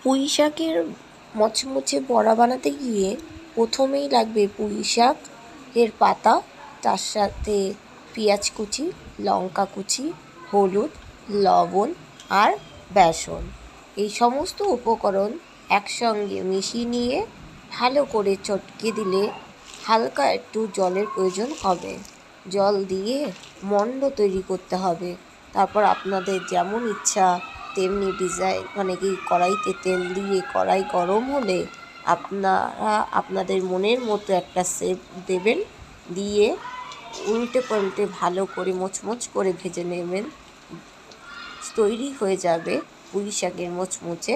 পুঁই শাকের মচমচে বড়া বানাতে গিয়ে প্রথমেই লাগবে পুঁই শাকের পাতা, তার সাথে পেঁয়াজ কুচি, লঙ্কা কুচি, হলুদ, লবণ আর বেসন। এই সমস্ত উপকরণ একসঙ্গে মিশিয়ে নিয়ে ভালো করে চটকে দিলে হালকা একটু জলের প্রয়োজন হবে। জল দিয়ে মণ্ড তৈরি করতে হবে। তারপর আপনাদের যেমন ইচ্ছা তেমনি ডিজাইন, মানে কি কড়াইতে তেল দিয়ে কড়াই গরম হলে আপনারা আপনাদের মনের মতো একটা শেপ দেবেন, দিয়ে উল্টে পাল্টে ভালো করে মোচমোচ করে ভেজে নেবেন। তৈরি হয়ে যাবে পুঁই শাকের মোচমোচে